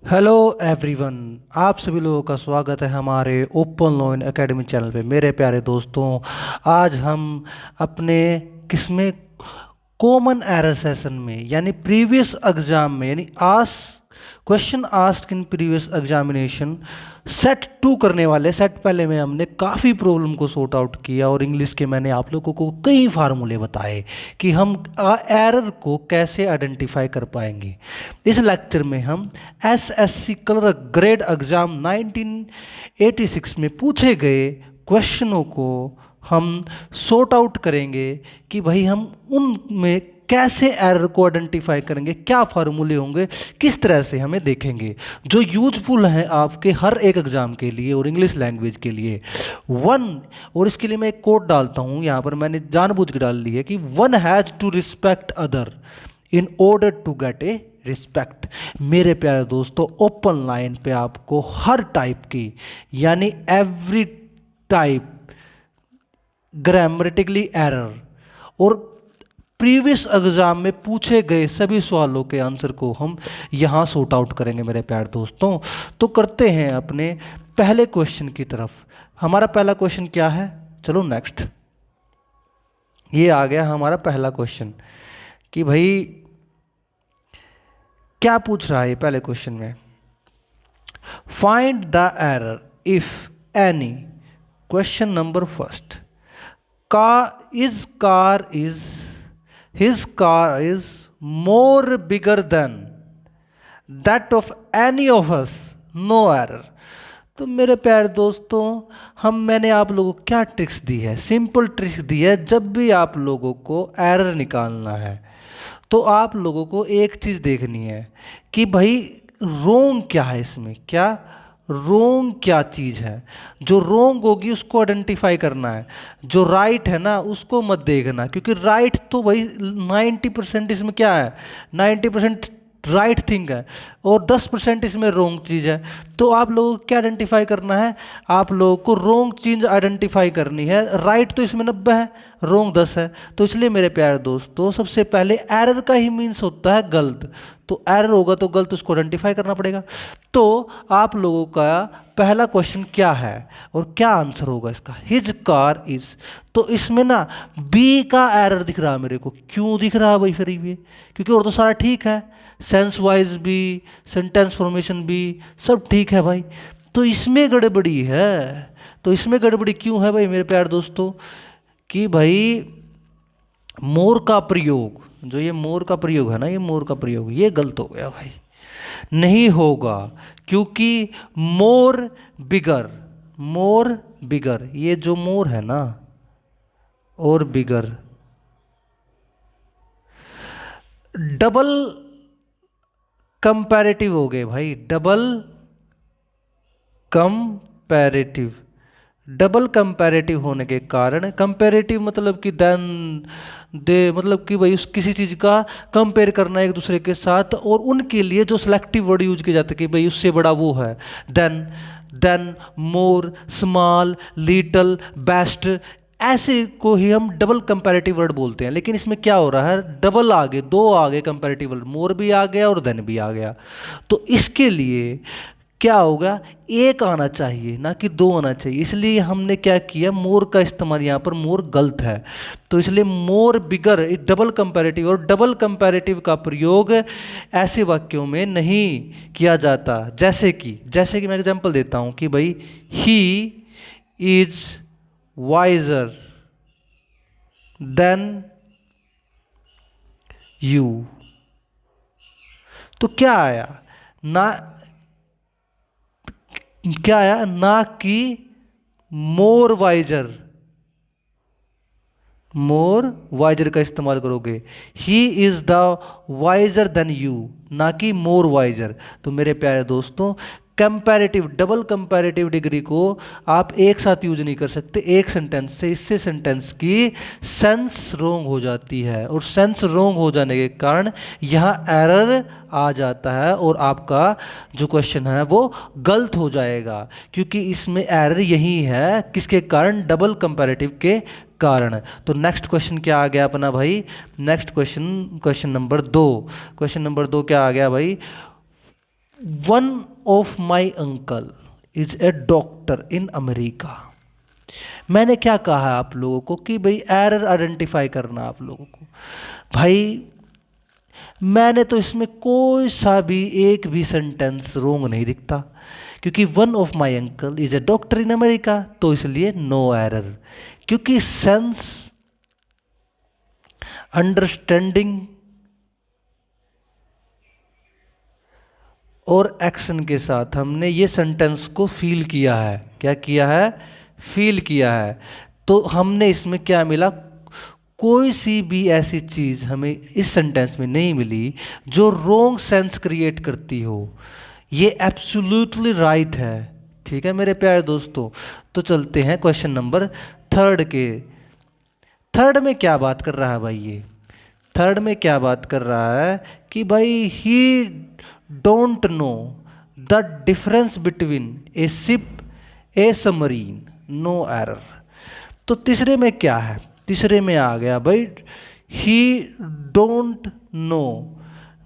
Hello everyone. आप सभी लोगों का स्वागत है हमारे open law in academy channel पे। मेरे प्यारे दोस्तों, आज हम अपने किसमें कॉमन एरर सेशन में यानी प्रीवियस एग्जाम में यानी as question asked in previous examination set 2 करने वाले। सेट पहले में हमने काफ़ी प्रॉब्लम को सॉर्ट आउट किया और इंग्लिश के मैंने आप लोगों को कई फार्मूले बताए कि हम एरर को कैसे आइडेंटिफाई कर पाएंगे। इस लेक्चर में हम एसएससी कलर ग्रेड एग्जाम 1986 में पूछे गए क्वेश्चनों को हम सॉर्ट आउट करेंगे कि भाई हम उनमें कैसे एरर को आइडेंटिफाई करेंगे, क्या फार्मूले होंगे, किस तरह से हमें देखेंगे जो यूजफुल हैं आपके हर एक एग्जाम के लिए और इंग्लिश लैंग्वेज के लिए। और इसके लिए मैं एक कोड डालता हूं, यहां पर मैंने जानबूझ के डाल दी है कि one has to respect other in order to get a respect. मेरे प्यारे दोस्तों, ओपन लाइन पे आपको हर टाइप की यानी एवरी टाइप ग्रामेटिकली एरर और प्रीवियस एग्जाम में पूछे गए सभी सवालों के आंसर को हम यहाँ सॉर्ट आउट करेंगे मेरे प्यारे दोस्तों। तो करते हैं अपने पहले क्वेश्चन की तरफ। हमारा पहला क्वेश्चन क्या है, चलो नेक्स्ट। ये आ गया हमारा पहला क्वेश्चन कि भाई क्या पूछ रहा है पहले क्वेश्चन में। Find the error if any. Question number first, his car is more bigger than that of any of us, no error। तो मेरे प्यारे दोस्तों, मैंने आप लोगों को क्या ट्रिक्स दी है, सिंपल ट्रिक्स दी है। जब भी आप लोगों को एरर निकालना है तो आप लोगों को एक चीज़ देखनी है कि भाई रोंग क्या है इसमें, क्या रोंग क्या चीज़ है। जो रोंग होगी उसको आइडेंटिफाई करना है, जो राइट है ना उसको मत देखना, क्योंकि राइट तो भाई 90% इसमें क्या है, 90% राइट थिंग है और 10% इसमें रोंग चीज़ है। तो आप लोगों को क्या आइडेंटिफाई करना है, आप लोगों को रोंग चीज़ आइडेंटिफाई करनी है। राइट तो इसमें 90 है, रोंग 10 है। तो इसलिए मेरे प्यारे दोस्तों, सबसे पहले एरर का ही मीन्स होता है गलत। तो एरर होगा तो गलत, उसको आइडेंटिफाई करना पड़ेगा। तो आप लोगों का पहला क्वेश्चन क्या है और क्या आंसर होगा इसका, हिज कार इज। तो इसमें ना बी का एरर दिख रहा है मेरे को। क्यों दिख रहा है भाई फिर ये, क्योंकि और तो सारा ठीक है, सेंस वाइज भी, सेंटेंस फॉर्मेशन भी सब ठीक है भाई। तो इसमें गड़बड़ी है। तो इसमें गड़बड़ी क्यों है भाई मेरे प्यारे दोस्तों, कि भाई मोर का प्रयोग, जो ये मोर का प्रयोग है ना, ये मोर का प्रयोग ये गलत हो गया भाई, नहीं होगा। क्योंकि मोर बिगर, मोर बिगर, ये जो मोर है ना और बिगर डबल कंपैरेटिव हो गए भाई, डबल कंपैरेटिव। डबल कंपैरेटिव होने के कारण, कंपैरेटिव मतलब कि देन दे, मतलब कि भाई उस किसी चीज़ का कंपेयर करना एक दूसरे के साथ, और उनके लिए जो सिलेक्टिव वर्ड यूज किया जाता है कि भाई उससे बड़ा वो है, देन मोर, स्मॉल, लिटल, बेस्ट, ऐसे को ही हम डबल कंपैरेटिव वर्ड बोलते हैं। लेकिन इसमें क्या हो रहा है, डबल आगे, दो आगे कंपैरेटिव वर्ड, मोर भी आ गया और देन भी आ गया। तो इसके लिए क्या होगा, एक आना चाहिए ना कि दो आना चाहिए। इसलिए हमने क्या किया, मोर का इस्तेमाल, यहाँ पर मोर गलत है। तो इसलिए मोर बिगर डबल कंपैरेटिव, और डबल कंपैरेटिव का प्रयोग ऐसे वाक्यों में नहीं किया जाता। जैसे कि मैं एग्जांपल देता हूँ कि भाई he is visor then you. तो क्या आया ना, क्या आया ना कि मोर वाइजर, मोर वाइजर का इस्तेमाल करोगे। He is the visor then you, ना कि मोर वाइजर। तो मेरे प्यारे दोस्तों, कंपैरेटिव, डबल कंपैरेटिव डिग्री को आप एक साथ यूज नहीं कर सकते एक सेंटेंस से। इससे सेंटेंस की सेंस रोंग हो जाती है, और सेंस रोंग हो जाने के कारण यहाँ एरर आ जाता है और आपका जो क्वेश्चन है वो गलत हो जाएगा। क्योंकि इसमें एरर यही है, किसके कारण, डबल कंपैरेटिव के कारण। तो नेक्स्ट क्वेश्चन क्या आ गया अपना भाई, next question, question number 2। Question number 2 क्या आ गया भाई, one of my uncle is a doctor in America. मैंने क्या कहा आप लोगों को कि भाई एरर आइडेंटिफाई करना आप लोगों को। भाई मैंने तो इसमें कोई सा भी एक भी सेंटेंस रोंग नहीं दिखता, क्योंकि one of my uncle is a doctor in America, तो इसलिए नो एरर। क्योंकि सेंस, अंडरस्टैंडिंग और एक्शन के साथ हमने ये सेंटेंस को फील किया है। क्या किया है? फील किया है। तो हमने इसमें क्या मिला? कोई सी भी ऐसी चीज़ हमें इस सेंटेंस में नहीं मिली जो रोंग सेंस क्रिएट करती हो। ये एब्सोल्युटली राइट है। ठीक है मेरे प्यारे दोस्तों, तो चलते हैं क्वेश्चन नंबर थर्ड के। थर्ड में क्या बात कर रहा है भाई? ये थर्ड में क्या बात कर रहा है कि भाई he don't know the difference between a ship a submarine, no error. तो तीसरे में क्या है? तीसरे में आ गया भाई he don't no.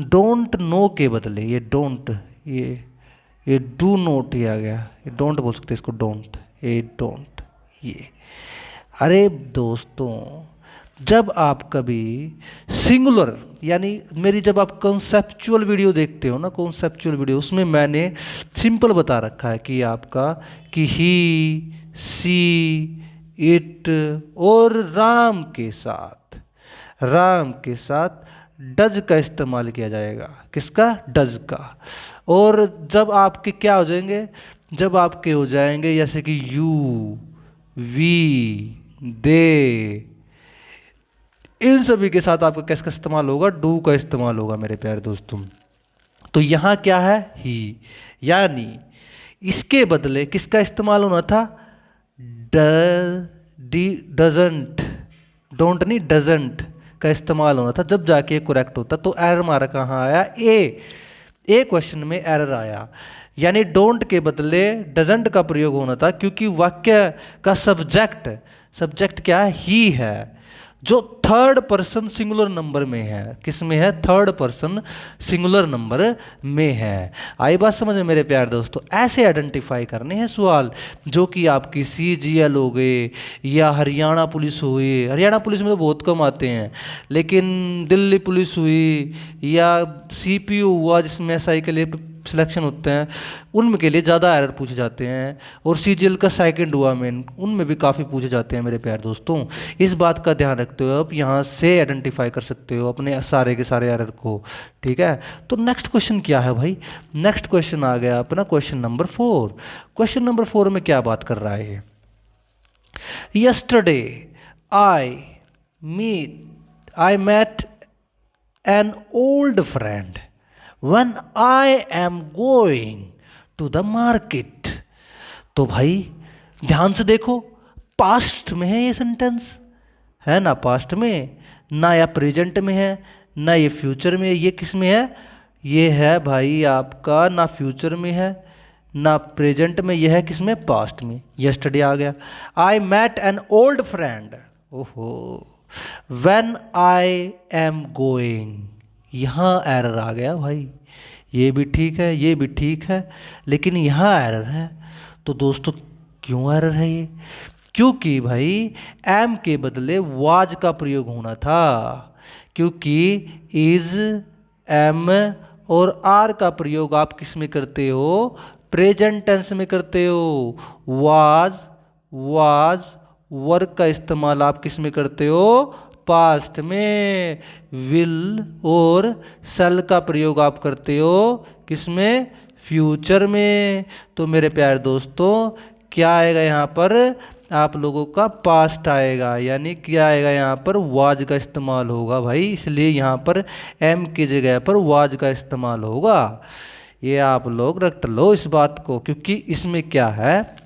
Don't know के बदले ये डोंट, ये डू नोट ही आ गया। ये डोंट बोल सकते इसको, डोंट, ये डोंट, ये। अरे दोस्तों, जब आप कभी सिंगुलर, यानी मेरी जब आप कॉन्सेप्चुअल वीडियो देखते हो ना, कॉन्सेप्चुअल वीडियो, उसमें मैंने सिंपल बता रखा है कि आपका कि ही, सी, इट और राम के साथ, राम के साथ डज का इस्तेमाल किया जाएगा। किसका? डज का। और जब आपके क्या हो जाएंगे? जब आपके हो जाएंगे जैसे कि यू, वी, दे, इन सभी के साथ आपका किसका इस्तेमाल होगा? डू का इस्तेमाल होगा मेरे प्यारे दोस्तों। तो यहां क्या है? ही, यानी इसके बदले किसका इस्तेमाल होना था? डजंट, डोंट नहीं, डजंट का इस्तेमाल होना था, जब जाके ये करेक्ट होता। तो एरर हमारा कहाँ आया? ए क्वेश्चन में एरर आया, यानी डोंट के बदले डजंट का प्रयोग होना था, क्योंकि वाक्य का सब्जेक्ट, सब्जेक्ट क्या है? ही है, जो थर्ड पर्सन सिंगुलर नंबर में है। किस में है? थर्ड पर्सन सिंगुलर नंबर में है। आई बात समझ में मेरे प्यारे दोस्तों? ऐसे आइडेंटिफाई करने हैं सवाल जो कि आपकी CGL हो गए या हरियाणा पुलिस हुई। हरियाणा पुलिस में तो बहुत कम आते हैं, लेकिन दिल्ली पुलिस हुई या CPU हुआ जिसमें SI के लिए सिलेक्शन होते हैं, उनमें के लिए ज़्यादा एरर पूछे जाते हैं। और CGL का सेकंड हुआ मेन, उनमें भी काफ़ी पूछे जाते हैं मेरे प्यारे दोस्तों। इस बात का ध्यान रखते हो, आप यहाँ से आइडेंटिफाई कर सकते हो अपने सारे के सारे एरर को। ठीक है, तो नेक्स्ट क्वेश्चन क्या है भाई? नेक्स्ट क्वेश्चन आ गया अपना क्वेश्चन नंबर 4। क्वेश्चन नंबर 4 में क्या बात कर रहा है? Yesterday I met an old friend when I am going to the market। तो भाई ध्यान से देखो, पास्ट में है ये सेंटेंस, है ना? पास्ट में ना, या प्रेजेंट में है ना, ये फ्यूचर में है। ये किस में है? ये है भाई आपका ना फ्यूचर में है ना प्रेजेंट में, ये है किस में? पास्ट में। यस्टरडे आ गया। आई मैट एन ओल्ड फ्रेंड, ओहो, व्हेन आई एम गोइंग, यहाँ एरर आ गया भाई। ये भी ठीक है, ये भी ठीक है, लेकिन यहाँ एरर है। तो दोस्तों क्यों एरर है ये? क्योंकि भाई एम के बदले वाज का प्रयोग होना था, क्योंकि इज, एम और आर का प्रयोग आप किस में करते हो? प्रेजेंट टेंस में करते हो। वाज वर्क का इस्तेमाल आप किस में करते हो? पास्ट में। विल और शैल का प्रयोग आप करते हो किस में? फ्यूचर में। तो मेरे प्यारे दोस्तों क्या आएगा यहाँ पर? आप लोगों का पास्ट आएगा, यानी क्या आएगा यहाँ पर? वाज का इस्तेमाल होगा भाई, इसलिए यहाँ पर एम की जगह पर वाज का इस्तेमाल होगा। ये आप लोग रट लो इस बात को, क्योंकि इसमें क्या है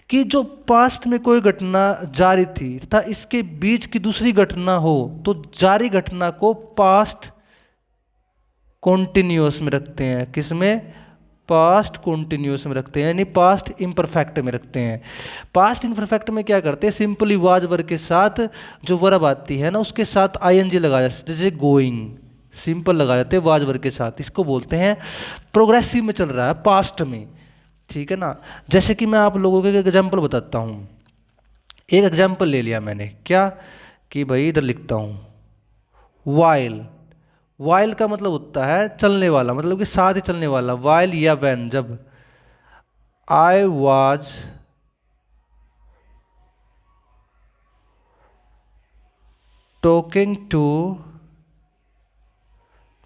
कि जो पास्ट में कोई घटना जारी थी तथा इसके बीच की दूसरी घटना हो, तो जारी घटना को पास्ट कॉन्टिन्यूअस में रखते हैं। किस में? पास्ट कॉन्टिन्यूअस में रखते हैं, यानी पास्ट इम्परफेक्ट में रखते हैं। पास्ट इम्परफेक्ट में क्या करते हैं? सिंपली वाज वर्ब के साथ जो वर्ब आती है ना, उसके साथ ING लगाया, जैसे गोइंग, सिंपल लगा देते हैं वाज वर्ब के साथ। इसको बोलते हैं प्रोग्रेसिव में चल रहा है, पास्ट में, ठीक है ना। जैसे कि मैं आप लोगों को एक एग्जाम्पल बताता हूँ। एक एग्जाम्पल ले लिया मैंने, क्या कि भाई इधर लिखता हूँ वाइल। वाइल का मतलब होता है चलने वाला, मतलब कि साथ ही चलने वाला। वाइल या व्हेन, जब I was talking to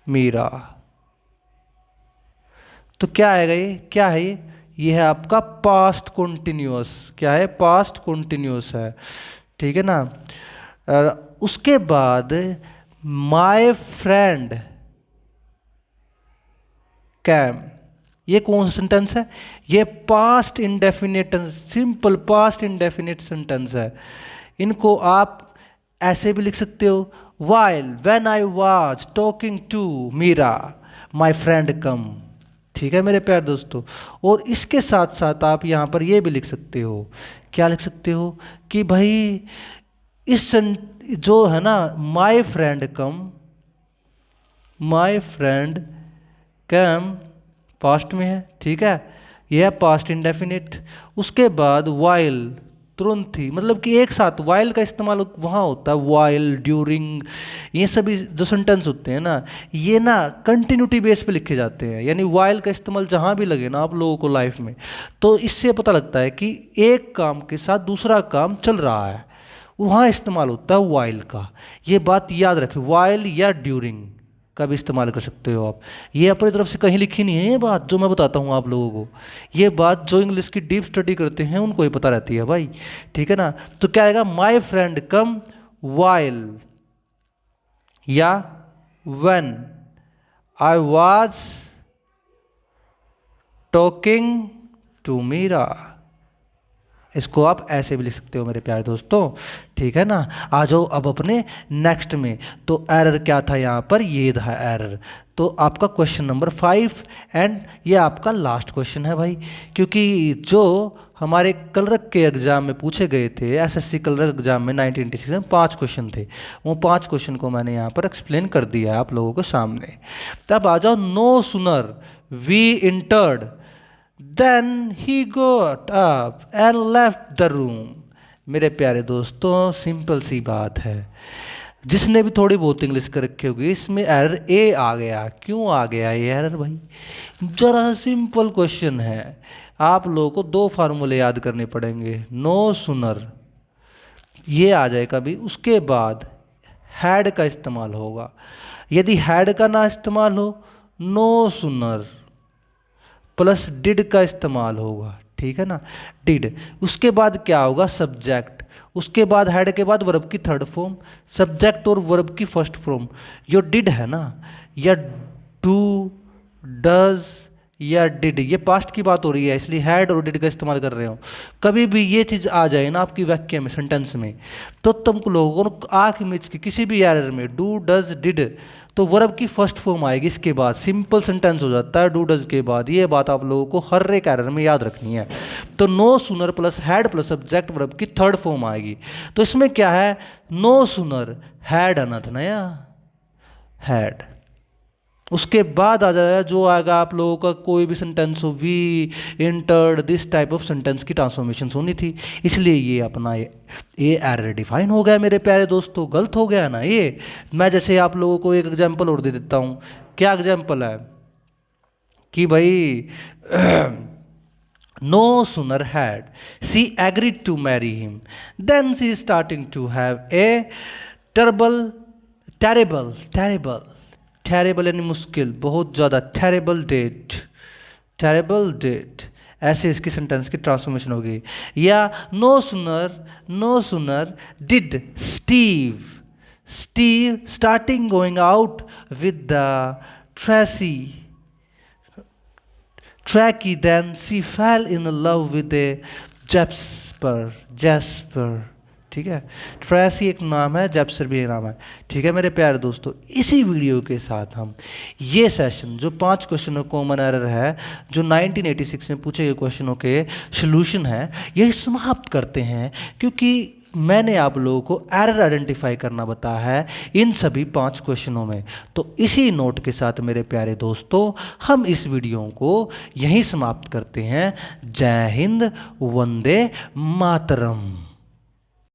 Meera. तो क्या आएगा ये, क्या है ये है आपका पास्ट कॉन्टिन्यूअस। क्या है, पास्ट कॉन्टिन्यूअस है, ठीक है ना। और उसके बाद माय फ्रेंड कैम, ये कौन सा सेंटेंस है, ये past indefinite, simple past indefinite sentence है। इनको आप ऐसे भी लिख सकते हो, while when I was talking to Meera my friend come, ठीक है मेरे प्यारे दोस्तों। और इसके साथ साथ आप यहाँ पर ये भी लिख सकते हो, क्या लिख सकते हो कि भाई इस जो है ना my friend come, my friend come past में है, ठीक है, यह पास्ट इंडेफिनिट। उसके बाद वाइल तुरंत ही, मतलब कि एक साथ वाइल का इस्तेमाल वहाँ होता है, वाइल, ड्यूरिंग, ये सभी जो सेंटेंस होते हैं ना, ये ना कंटिन्यूटी बेस पे लिखे जाते हैं। यानी वाइल का इस्तेमाल जहाँ भी लगे ना आप लोगों को लाइफ में, तो इससे पता लगता है कि एक काम के साथ दूसरा काम चल रहा है, वहाँ इस्तेमाल होता है वाइल का। ये बात याद रखें, वाइल या ड्यूरिंग का भी इस्तेमाल कर सकते हो आप। ये अपनी तरफ से कहीं लिखी नहीं है ये बात, जो मैं बताता हूँ आप लोगों को, ये बात जो इंग्लिश की डीप स्टडी करते हैं उनको ही पता रहती है भाई, ठीक है ना। तो क्या आएगा, माय फ्रेंड कम वाइल या when I was talking to Meera. इसको आप ऐसे भी लिख सकते हो मेरे प्यारे दोस्तों, ठीक है ना। आ जाओ अब अपने नेक्स्ट में। तो एरर क्या था यहाँ पर, ये था एरर। तो आपका क्वेश्चन नंबर 5 एंड ये आपका लास्ट क्वेश्चन है भाई, क्योंकि जो हमारे कलरक के एग्जाम में पूछे गए थे, एसएससी कलरक एग्जाम में 1986 में 5 क्वेश्चन थे, वो 5 क्वेश्चन को मैंने यहाँ पर एक्सप्लेन कर दिया है आप लोगों के सामने। तब आ जाओ, no sooner we entered then he got up and left the room. मेरे प्यारे दोस्तों सिंपल सी बात है, जिसने भी थोड़ी बहुत इंग्लिश कर रखी होगी इसमें एरर ए आ गया। क्यों आ गया ये एरर भाई, जरा सिंपल क्वेश्चन है, आप लोगों को 2 फार्मूले याद करने पड़ेंगे। नो सुनर ये आ जाए कभी, उसके बाद हैड का इस्तेमाल होगा। यदि हैड का ना इस्तेमाल हो, नो सुनर प्लस डिड का इस्तेमाल होगा, ठीक है ना, डिड। उसके बाद क्या होगा, सब्जेक्ट। उसके बाद हेड के बाद वर्ब की थर्ड फॉर्म, सब्जेक्ट और वर्ब की फर्स्ट फॉर्म। जो डिड है ना, या डू, डज या डिड, ये पास्ट की बात हो रही है इसलिए हैड और डिड का इस्तेमाल कर रहे हो। कभी भी ये चीज़ आ जाए ना आपकी वाक्य में, सेंटेंस में, तो तुम लोगों को आंख मिच के किसी भी एरर में डू, डज, डिड, तो वर्ब की फर्स्ट फॉर्म आएगी, इसके बाद सिंपल सेंटेंस हो जाता है डू डज के बाद। ये बात आप लोगों को हर एक एरर में याद रखनी है। तो no sooner plus had plus subject verb की थर्ड फॉर्म आएगी। तो इसमें क्या है, नो सुनर हैड आना था ना, या हैड। उसके बाद आ जाएगा जो आएगा आप लोगों का कोई भी सेंटेंस हो, we entered, this type of sentence की ट्रांसफॉर्मेशन होनी थी, इसलिए ये अपना ये एरर डिफाइन हो गया मेरे प्यारे दोस्तों। गलत हो गया ना ये। मैं जैसे आप लोगों को एक एग्जांपल और दे देता हूँ। क्या एग्जांपल है कि भाई no sooner had she agreed to marry him then she starting to have a terrible terrible terrible terrible यानी मुश्किल, बहुत ज़्यादा, टेरेबल डेट, टेरेबल डेट, ऐसे इसकी सेंटेंस की ट्रांसफॉर्मेशन होगी। या no sooner did Steve Steve starting going out with the Tracy then she fell in love with a Jasper, ठीक है। ट्रेसी एक नाम है, जैप्सर भी एक नाम है, ठीक है मेरे प्यारे दोस्तों। इसी वीडियो के साथ हम ये सेशन जो 5 क्वेश्चनों कॉमन एरर है, जो 1986 में पूछे गए क्वेश्चनों के सॉल्यूशन है, यही समाप्त करते हैं। क्योंकि मैंने आप लोगों को एरर आइडेंटिफाई करना बताया है इन सभी 5 क्वेश्चनों में। तो इसी नोट के साथ मेरे प्यारे दोस्तों हम इस वीडियो को यहीं समाप्त करते हैं। जय हिंद, वंदे मातरम।